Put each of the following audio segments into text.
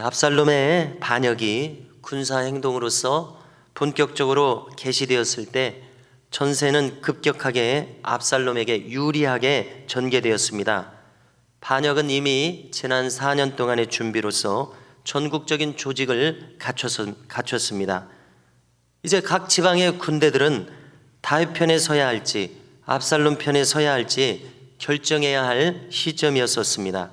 압살롬의 반역이 군사 행동으로서 본격적으로 개시되었을 때 전세는 급격하게 압살롬에게 유리하게 전개되었습니다. 반역은 이미 지난 4년 동안의 준비로서 전국적인 조직을 갖췄습니다. 이제 각 지방의 군대들은 다윗 편에 서야 할지 압살롬 편에 서야 할지 결정해야 할 시점이었었습니다.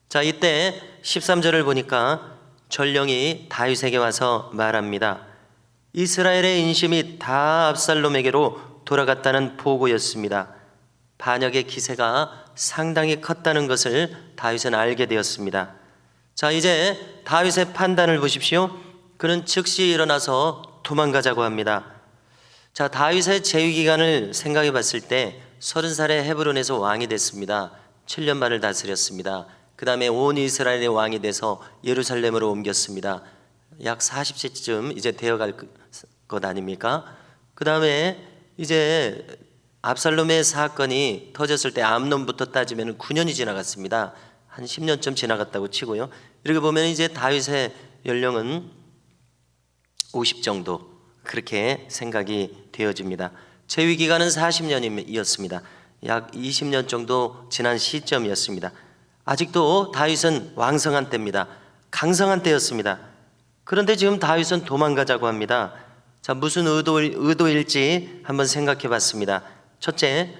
자, 이때 13절을 보니까 전령이 다윗에게 와서 말합니다. 이스라엘의 인심이 다 압살롬에게로 돌아갔다는 보고였습니다. 반역의 기세가 상당히 컸다는 것을 다윗은 알게 되었습니다. 자, 이제 다윗의 판단을 보십시오. 그는 즉시 일어나서 도망가자고 합니다. 자, 다윗의 재위 기간을 생각해 봤을 때 30살에 헤브론에서 왕이 됐습니다. 7년 반을 다스렸습니다. 그 다음에 온 이스라엘의 왕이 돼서 예루살렘으로 옮겼습니다. 약 40세쯤 이제 되어갈 것 아닙니까? 그 다음에 이제 압살롬의 사건이 터졌을 때 암논부터 따지면 9년이 지나갔습니다. 한 10년쯤 지나갔다고 치고요. 이렇게 보면 이제 다윗의 연령은 50 정도 그렇게 생각이 되어집니다. 재위 기간은 40년이었습니다. 약 20년 정도 지난 시점이었습니다. 아직도 다윗은 왕성한 때입니다. 강성한 때였습니다. 그런데 지금 다윗은 도망가자고 합니다. 자, 무슨 의도일지 한번 생각해 봤습니다. 첫째,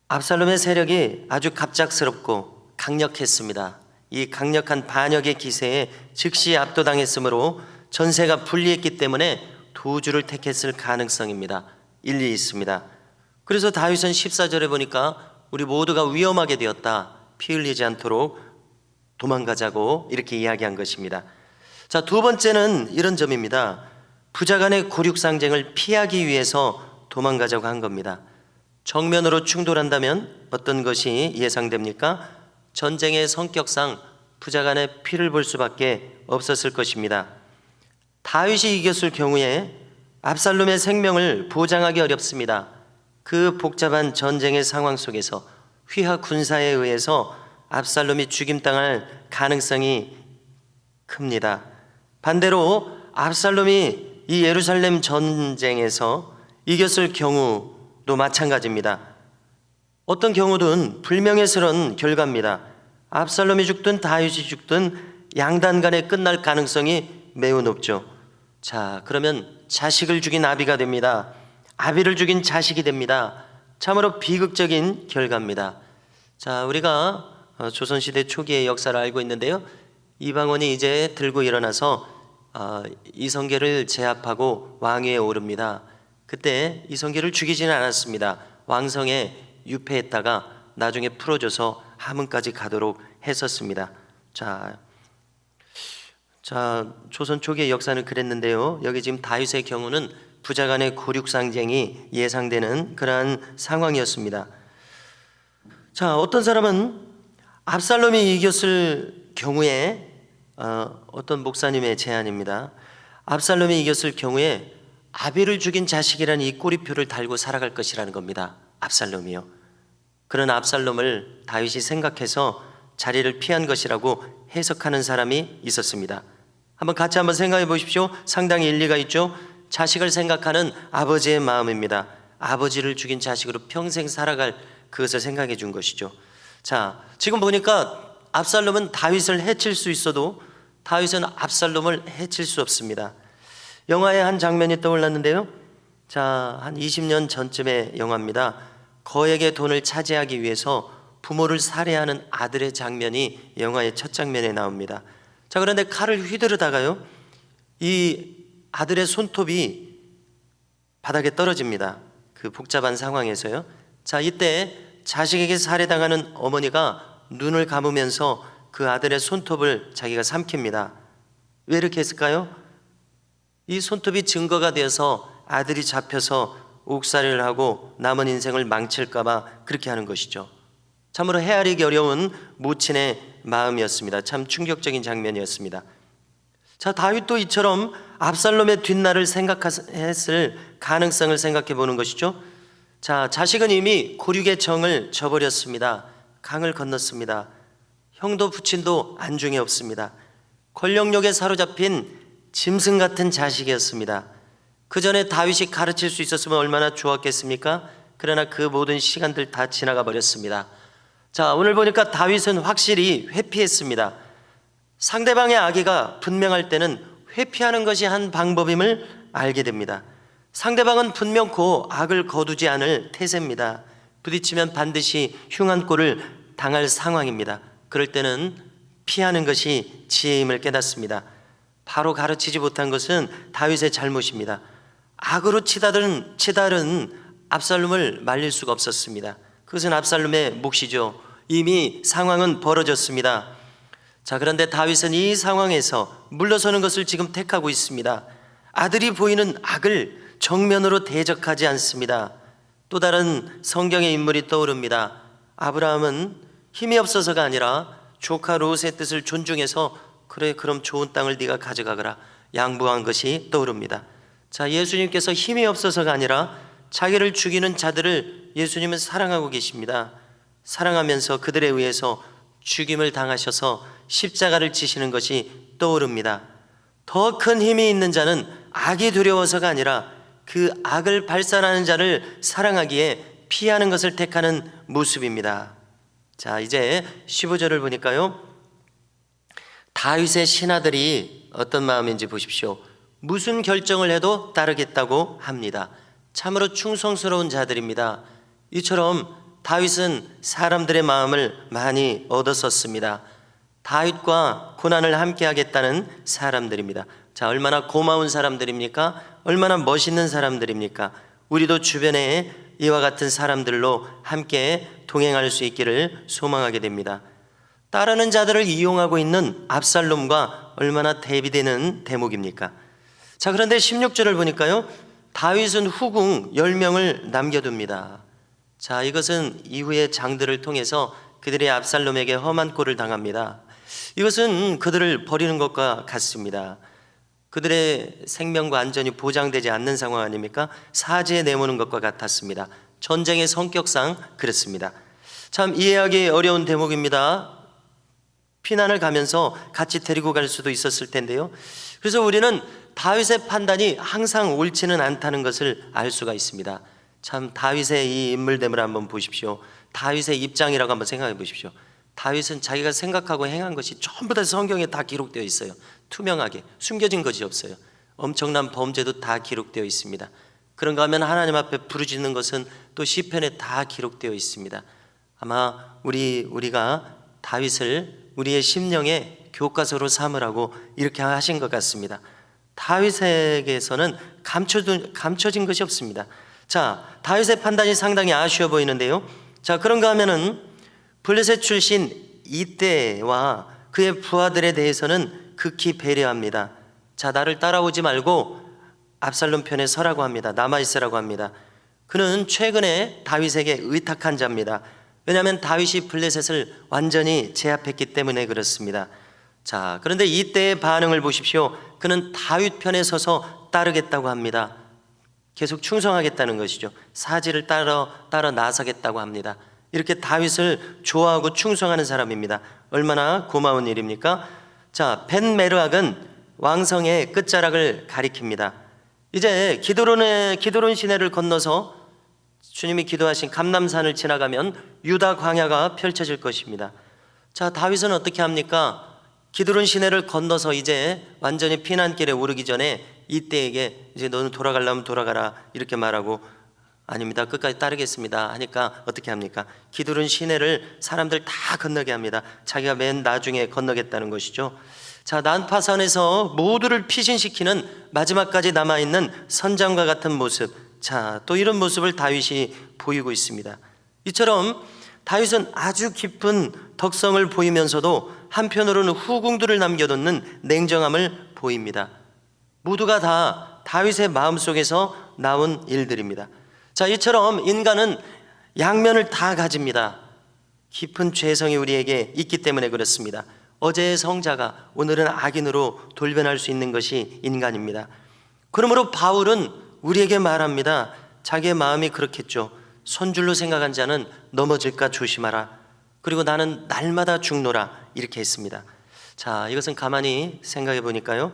압살롬의 세력이 아주 갑작스럽고 강력했습니다. 이 강력한 반역의 기세에 즉시 압도당했으므로 전세가 불리했기 때문에 도주를 택했을 가능성입니다. 일리 있습니다. 그래서 다윗은 14절에 보니까 우리 모두가 위험하게 되었다. 피 흘리지 않도록 도망가자고 이렇게 이야기한 것입니다. 자, 두 번째는 이런 점입니다. 부자 간의 고륙상쟁을 피하기 위해서 도망가자고 한 겁니다. 정면으로 충돌한다면 어떤 것이 예상됩니까? 전쟁의 성격상 부자 간의 피를 볼 수밖에 없었을 것입니다. 다윗이 이겼을 경우에 압살롬의 생명을 보장하기 어렵습니다. 그 복잡한 전쟁의 상황 속에서 휘하 군사에 의해서 압살롬이 죽임당할 가능성이 큽니다. 반대로 압살롬이 이 예루살렘 전쟁에서 이겼을 경우도 마찬가지입니다. 어떤 경우든 불명예스러운 결과입니다. 압살롬이 죽든 다윗이 죽든 양단 간에 끝날 가능성이 매우 높죠. 자, 그러면 자식을 죽인 아비가 됩니다. 아비를 죽인 자식이 됩니다. 참으로 비극적인 결과입니다. 자, 우리가 조선시대 초기의 역사를 알고 있는데요. 이방원이 이제 들고 일어나서 이성계를 제압하고 왕위에 오릅니다. 그때 이성계를 죽이지는 않았습니다. 왕성에 유폐했다가 나중에 풀어줘서 함흥까지 가도록 했었습니다. 자, 조선 초기의 역사는 그랬는데요. 여기 지금 다윗의 경우는 부자 간의 고륙상쟁이 예상되는 그러한 상황이었습니다. 자, 어떤 사람은 압살롬이 이겼을 경우에 어떤 목사님의 제안입니다. 압살롬이 이겼을 경우에 아비를 죽인 자식이라는 이 꼬리표를 달고 살아갈 것이라는 겁니다. 압살롬이요. 그런 압살롬을 다윗이 생각해서 자리를 피한 것이라고 해석하는 사람이 있었습니다. 같이 한번 생각해 보십시오. 상당히 일리가 있죠. 자식을 생각하는 아버지의 마음입니다. 아버지를 죽인 자식으로 평생 살아갈 그것을 생각해 준 것이죠. 자, 지금 보니까 압살롬은 다윗을 해칠 수 있어도 다윗은 압살롬을 해칠 수 없습니다. 영화의 한 장면이 떠올랐는데요. 자, 한 20년 전쯤의 영화입니다. 거액의 돈을 차지하기 위해서 부모를 살해하는 아들의 장면이 영화의 첫 장면에 나옵니다. 자, 그런데 칼을 휘두르다가요, 이 아들의 손톱이 바닥에 떨어집니다. 그 복잡한 상황에서요. 자, 이때 자식에게 살해당하는 어머니가 눈을 감으면서 그 아들의 손톱을 자기가 삼킵니다. 왜 이렇게 했을까요? 이 손톱이 증거가 되어서 아들이 잡혀서 옥살이를 하고 남은 인생을 망칠까봐 그렇게 하는 것이죠. 참으로 헤아리기 어려운 모친의 마음이었습니다. 참 충격적인 장면이었습니다. 자, 다윗도 이처럼 압살롬의 뒷날을 생각했을 가능성을 생각해 보는 것이죠. 자, 자식은 이미 고륙의 정을 저버렸습니다. 강을 건넜습니다. 형도 부친도 안중에 없습니다. 권력욕에 사로잡힌 짐승 같은 자식이었습니다. 그 전에 다윗이 가르칠 수 있었으면 얼마나 좋았겠습니까? 그러나 그 모든 시간들 다 지나가 버렸습니다. 자, 오늘 보니까 다윗은 확실히 회피했습니다. 상대방의 악의가 분명할 때는 회피하는 것이 한 방법임을 알게 됩니다. 상대방은 분명코 악을 거두지 않을 태세입니다. 부딪히면 반드시 흉한 꼴을 당할 상황입니다. 그럴 때는 피하는 것이 지혜임을 깨닫습니다. 바로 가르치지 못한 것은 다윗의 잘못입니다. 악으로 치달은 압살롬을 말릴 수가 없었습니다. 그것은 압살롬의 몫이죠. 이미 상황은 벌어졌습니다. 자, 그런데 다윗은 이 상황에서 물러서는 것을 지금 택하고 있습니다. 아들이 보이는 악을 정면으로 대적하지 않습니다. 또 다른 성경의 인물이 떠오릅니다. 아브라함은 힘이 없어서가 아니라 조카 롯의 뜻을 존중해서 그래, 그럼 좋은 땅을 네가 가져가거라 양보한 것이 떠오릅니다. 자, 예수님께서 힘이 없어서가 아니라 자기를 죽이는 자들을 예수님은 사랑하고 계십니다. 사랑하면서 그들에 의해서 죽임을 당하셔서 십자가를 지시는 것이 떠오릅니다. 더 큰 힘이 있는 자는 악이 두려워서가 아니라 그 악을 발산하는 자를 사랑하기에 피하는 것을 택하는 모습입니다. 자, 이제 15절을 보니까요, 다윗의 신하들이 어떤 마음인지 보십시오. 무슨 결정을 해도 따르겠다고 합니다. 참으로 충성스러운 자들입니다. 이처럼 다윗은 사람들의 마음을 많이 얻었었습니다. 다윗과 고난을 함께 하겠다는 사람들입니다. 자, 얼마나 고마운 사람들입니까? 얼마나 멋있는 사람들입니까? 우리도 주변에 이와 같은 사람들로 함께 동행할 수 있기를 소망하게 됩니다. 따르는 자들을 이용하고 있는 압살롬과 얼마나 대비되는 대목입니까? 자, 그런데 16절을 보니까요, 다윗은 후궁 10명을 남겨둡니다. 자, 이것은 이후의 장들을 통해서 그들이 압살롬에게 험한 꼴을 당합니다. 이것은 그들을 버리는 것과 같습니다. 그들의 생명과 안전이 보장되지 않는 상황 아닙니까? 사지에 내모는 것과 같았습니다. 전쟁의 성격상 그렇습니다. 참 이해하기 어려운 대목입니다. 피난을 가면서 같이 데리고 갈 수도 있었을 텐데요. 그래서 우리는 다윗의 판단이 항상 옳지는 않다는 것을 알 수가 있습니다. 참 다윗의 이 인물됨을 한번 보십시오. 다윗의 입장이라고 한번 생각해 보십시오. 다윗은 자기가 생각하고 행한 것이 전부 다 성경에 다 기록되어 있어요. 투명하게 숨겨진 것이 없어요. 엄청난 범죄도 다 기록되어 있습니다. 그런가 하면 하나님 앞에 부르짖는 것은 또 시편에 다 기록되어 있습니다. 아마 우리가 다윗을 우리의 심령의 교과서로 삼으라고 이렇게 하신 것 같습니다. 다윗에게서는 감춰진 것이 없습니다. 자, 다윗의 판단이 상당히 아쉬워 보이는데요. 자, 그런가 하면은 블레셋 출신 이때와 그의 부하들에 대해서는 극히 배려합니다. 자, 나를 따라오지 말고 압살롬 편에 서라고 합니다. 남아있으라고 합니다. 그는 최근에 다윗에게 의탁한 자입니다. 왜냐하면 다윗이 블레셋을 완전히 제압했기 때문에 그렇습니다. 자, 그런데 이때의 반응을 보십시오. 그는 다윗 편에 서서 따르겠다고 합니다. 계속 충성하겠다는 것이죠. 사지를 따라 나서겠다고 합니다. 이렇게 다윗을 좋아하고 충성하는 사람입니다. 얼마나 고마운 일입니까? 자, 벤메르악은 왕성의 끝자락을 가리킵니다. 이제 기드론 시내를 건너서 주님이 기도하신 감람산을 지나가면 유다 광야가 펼쳐질 것입니다. 자, 다윗은 어떻게 합니까? 기드론 시내를 건너서 이제 완전히 피난길에 오르기 전에 이때에게 이제 너는 돌아가려면 돌아가라 이렇게 말하고, 아닙니다, 끝까지 따르겠습니다 하니까 어떻게 합니까? 기드론 시내를 사람들 다 건너게 합니다. 자기가 맨 나중에 건너겠다는 것이죠. 자, 난파선에서 모두를 피신시키는 마지막까지 남아있는 선장과 같은 모습, 자, 또 이런 모습을 다윗이 보이고 있습니다. 이처럼 다윗은 아주 깊은 덕성을 보이면서도 한편으로는 후궁들을 남겨놓는 냉정함을 보입니다. 모두가 다 다윗의 마음속에서 나온 일들입니다. 자, 이처럼 인간은 양면을 다 가집니다. 깊은 죄성이 우리에게 있기 때문에 그렇습니다. 어제의 성자가 오늘은 악인으로 돌변할 수 있는 것이 인간입니다. 그러므로 바울은 우리에게 말합니다. 자기의 마음이 그렇겠죠. 손줄로 생각한 자는 넘어질까 조심하라. 그리고 나는 날마다 죽노라 이렇게 했습니다. 자, 이것은 가만히 생각해 보니까요,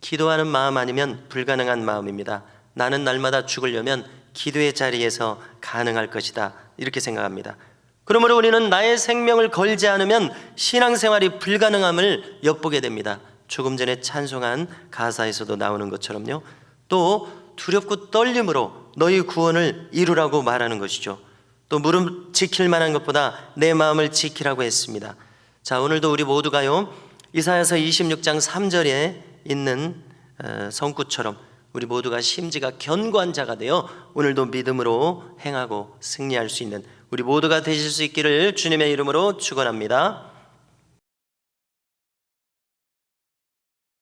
기도하는 마음 아니면 불가능한 마음입니다. 나는 날마다 죽으려면 기도의 자리에서 가능할 것이다, 이렇게 생각합니다. 그러므로 우리는 나의 생명을 걸지 않으면 신앙생활이 불가능함을 엿보게 됩니다. 조금 전에 찬송한 가사에서도 나오는 것처럼요. 또 두렵고 떨림으로 너희 구원을 이루라고 말하는 것이죠. 또 무릎 지킬 만한 것보다 내 마음을 지키라고 했습니다. 자, 오늘도 우리 모두가요, 이사야서 26장 3절에 있는 성구처럼 우리 모두가 심지가 견고한 자가 되어 오늘도 믿음으로 행하고 승리할 수 있는 우리 모두가 되실 수 있기를 주님의 이름으로 축원합니다.